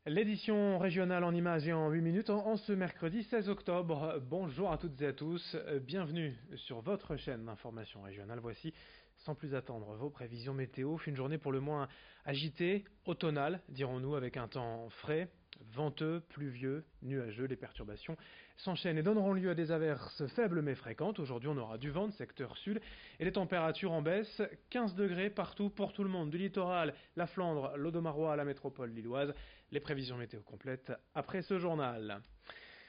L'édition régionale en images et en 8 minutes en ce mercredi 16 octobre. Bonjour à toutes et à tous, bienvenue sur votre chaîne d'information régionale. Voici, sans plus attendre, vos prévisions météo. Une journée pour le moins agitée, automnale, dirons-nous, avec un temps frais, venteux, pluvieux, nuageux. Les perturbations s'enchaînent et donneront lieu à des averses faibles mais fréquentes. Aujourd'hui, on aura du vent de secteur sud et les températures en baisse. 15 degrés partout pour tout le monde, du littoral, la Flandre, l'Audomarois à la métropole lilloise. Les prévisions météo complètes après ce journal.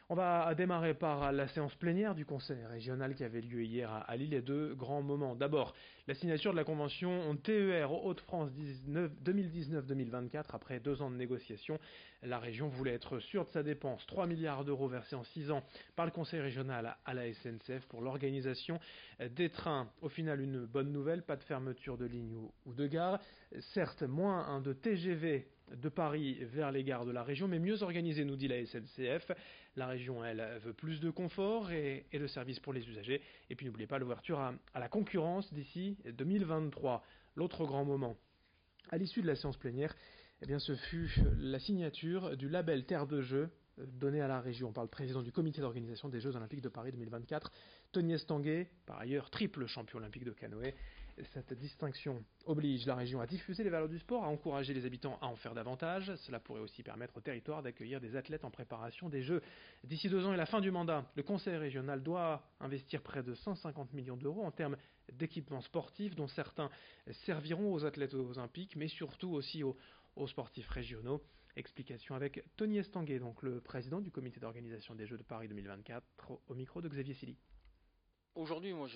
On va démarrer par la séance plénière du Conseil régional qui avait lieu hier à Lille et deux grands moments. D'abord, la signature de la convention TER Hauts-de-France 2019-2024. Après 2 ans de négociations, la région voulait être sûre de sa dépense. 3 milliards d'euros versés en 6 ans par le Conseil régional à la SNCF pour l'organisation des trains. Au final, une bonne nouvelle, pas de fermeture de ligne ou de gare. Certes, moins de TGV de Paris vers les gares de la région, mais mieux organisé, nous dit la SNCF. La région, elle, veut plus de confort et de services pour les usagers. Et puis n'oubliez pas l'ouverture à la concurrence d'ici 2023. L'autre grand moment, à l'issue de la séance plénière, eh bien, ce fut la signature du label Terre de Jeux donné à la région par le président du comité d'organisation des Jeux Olympiques de Paris 2024, Tony Estanguet, par ailleurs triple champion olympique de canoë. Cette distinction oblige la région à diffuser les valeurs du sport, à encourager les habitants à en faire davantage. Cela pourrait aussi permettre au territoire d'accueillir des athlètes en préparation des Jeux. D'ici 2 ans et la fin du mandat, le Conseil régional doit investir près de 150 millions d'euros en termes d'équipements sportifs, dont certains serviront aux athlètes olympiques, mais surtout aussi aux sportifs régionaux. Explication avec Tony Estanguet, donc le président du comité d'organisation des Jeux de Paris 2024, au micro de Xavier Silly. Aujourd'hui, moi,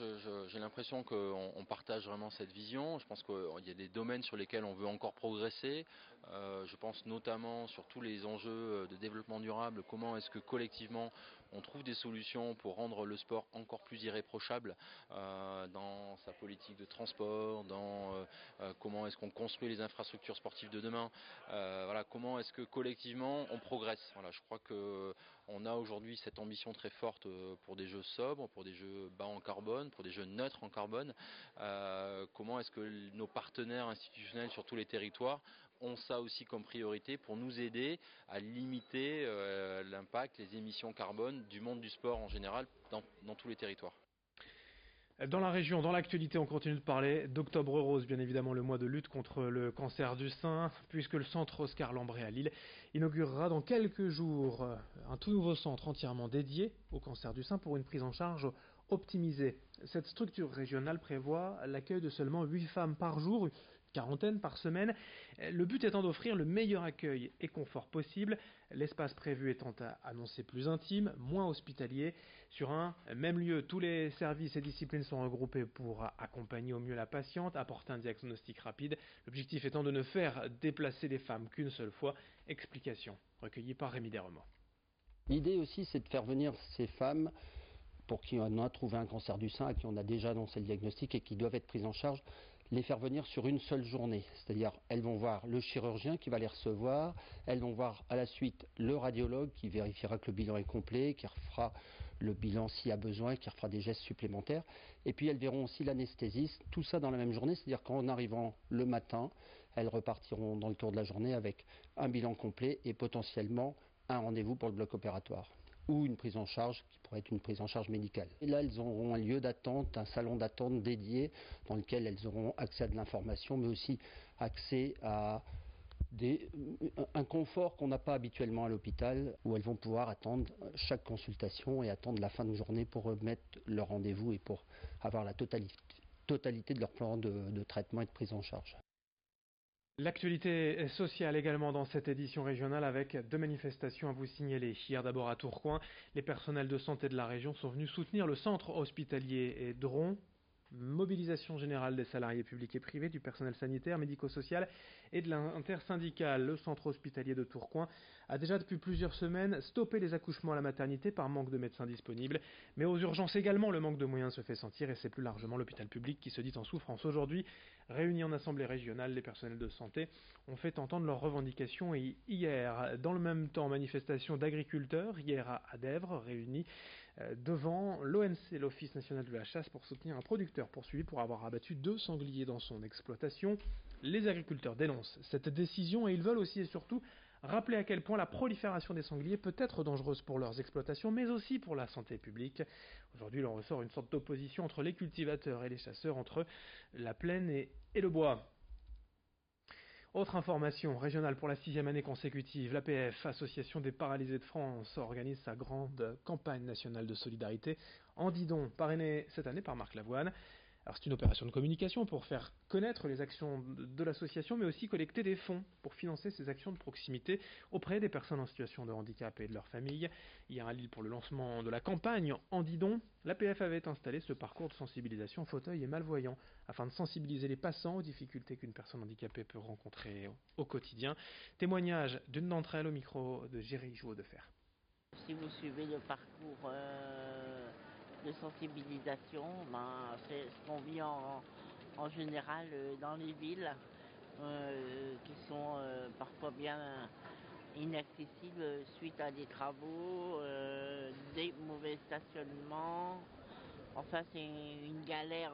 j'ai l'impression qu'on partage vraiment cette vision. Je pense qu'il y a des domaines sur lesquels on veut encore progresser. Je pense notamment sur tous les enjeux de développement durable. Comment est-ce que collectivement on trouve des solutions pour rendre le sport encore plus irréprochable dans sa politique de transport, dans comment est-ce qu'on construit les infrastructures sportives de demain. Voilà, comment est-ce que collectivement on progresse. Voilà, je crois qu'on a aujourd'hui cette ambition très forte pour des jeux sobres, pour des jeux bas en carbone, pour des jeux neutres en carbone. Comment est-ce que nos partenaires institutionnels sur tous les territoires ont ça aussi comme priorité pour nous aider à limiter l'impact, les émissions carbone du monde du sport en général dans tous les territoires. Dans la région, dans l'actualité, on continue de parler d'Octobre Rose, bien évidemment le mois de lutte contre le cancer du sein, puisque le centre Oscar Lambré à Lille inaugurera dans quelques jours un tout nouveau centre entièrement dédié au cancer du sein pour une prise en charge optimisée. Cette structure régionale prévoit l'accueil de seulement 8 femmes par jour, 40 par semaine, le but étant d'offrir le meilleur accueil et confort possible, l'espace prévu étant annoncé plus intime, moins hospitalier. Sur un même lieu, tous les services et disciplines sont regroupés pour accompagner au mieux la patiente, apporter un diagnostic rapide, l'objectif étant de ne faire déplacer les femmes qu'une seule fois. Explication recueillie par Rémi Desremaux. L'idée aussi, c'est de faire venir ces femmes pour qui on a trouvé un cancer du sein, à qui on a déjà annoncé le diagnostic et qui doivent être prises en charge, les faire venir sur une seule journée. C'est-à-dire, elles vont voir le chirurgien qui va les recevoir, elles vont voir à la suite le radiologue qui vérifiera que le bilan est complet, qui refera le bilan s'il y a besoin, qui refera des gestes supplémentaires. Et puis elles verront aussi l'anesthésiste, tout ça dans la même journée. C'est-à-dire qu'en arrivant le matin, elles repartiront dans le tour de la journée avec un bilan complet et potentiellement un rendez-vous pour le bloc opératoire ou une prise en charge qui pourrait être une prise en charge médicale. Et là, elles auront un lieu d'attente, un salon d'attente dédié dans lequel elles auront accès à de l'information, mais aussi accès à un confort qu'on n'a pas habituellement à l'hôpital, où elles vont pouvoir attendre chaque consultation et attendre la fin de journée pour remettre leur rendez-vous et pour avoir la totalité de leur plan de traitement et de prise en charge. L'actualité sociale également dans cette édition régionale avec 2 manifestations à vous signaler. Hier d'abord à Tourcoing, les personnels de santé de la région sont venus soutenir le centre hospitalier Dron. Mobilisation générale des salariés publics et privés, du personnel sanitaire, médico-social et de l'intersyndicale. Le centre hospitalier de Tourcoing a déjà depuis plusieurs semaines stoppé les accouchements à la maternité par manque de médecins disponibles. Mais aux urgences également, le manque de moyens se fait sentir et c'est plus largement l'hôpital public qui se dit en souffrance. Aujourd'hui, réunis en assemblée régionale, les personnels de santé ont fait entendre leurs revendications hier. Dans le même temps, manifestation d'agriculteurs hier à Dèvres, réunis devant l'ONC, l'Office national de la chasse, pour soutenir un producteur poursuivi pour avoir abattu 2 sangliers dans son exploitation. Les agriculteurs dénoncent cette décision et ils veulent aussi et surtout rappeler à quel point la prolifération des sangliers peut être dangereuse pour leurs exploitations, mais aussi pour la santé publique. Aujourd'hui, il en ressort une sorte d'opposition entre les cultivateurs et les chasseurs, entre la plaine et le bois. Autre information régionale pour la 6e année consécutive, l'APF, Association des paralysés de France, organise sa grande campagne nationale de solidarité en Didon, parrainée cette année par Marc Lavoine. Alors c'est une opération de communication pour faire connaître les actions de l'association, mais aussi collecter des fonds pour financer ces actions de proximité auprès des personnes en situation de handicap et de leurs familles. Hier à Lille, pour le lancement de la campagne en Didon, l'APF avait installé ce parcours de sensibilisation fauteuil et malvoyants afin de sensibiliser les passants aux difficultés qu'une personne handicapée peut rencontrer au quotidien. Témoignage d'une d'entre elles au micro de Géry Jouot-de-Fer. Si vous suivez le parcours de sensibilisation, c'est ce qu'on vit en général dans les villes qui sont parfois bien inaccessibles suite à des travaux, des mauvais stationnements. Enfin, c'est une galère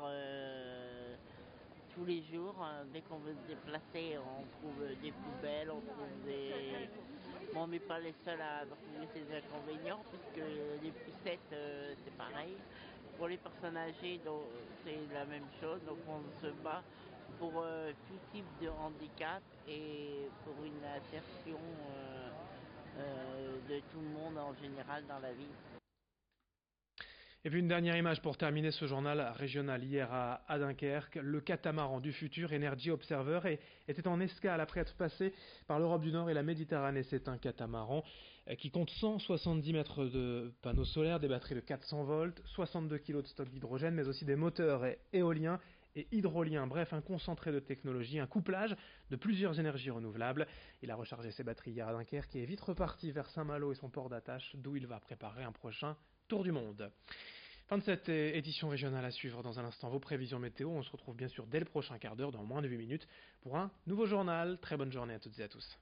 tous les jours. Dès qu'on veut se déplacer, on trouve des poubelles, on trouve des... Bon, on n'est pas les seuls à trouver ces inconvénients, puisque les poussettes, c'est pareil. Pour les personnes âgées, c'est la même chose. Donc on se bat pour tout type de handicap et pour une insertion de tout le monde en général dans la vie. Et puis une dernière image pour terminer ce journal régional hier à Dunkerque. Le catamaran du futur, Energy Observer, était en escale après être passé par l'Europe du Nord et la Méditerranée. C'est un catamaran qui compte 170 mètres de panneaux solaires, des batteries de 400 volts, 62 kg de stock d'hydrogène, mais aussi des moteurs éoliens et hydroliens. Bref, un concentré de technologie, un couplage de plusieurs énergies renouvelables. Il a rechargé ses batteries hier à Dunkerque et est vite reparti vers Saint-Malo et son port d'attache, d'où il va préparer un prochain tour du monde. Fin de cette édition régionale à suivre dans un instant vos prévisions météo. On se retrouve bien sûr dès le prochain quart d'heure, dans moins de 8 minutes, pour un nouveau journal. Très bonne journée à toutes et à tous.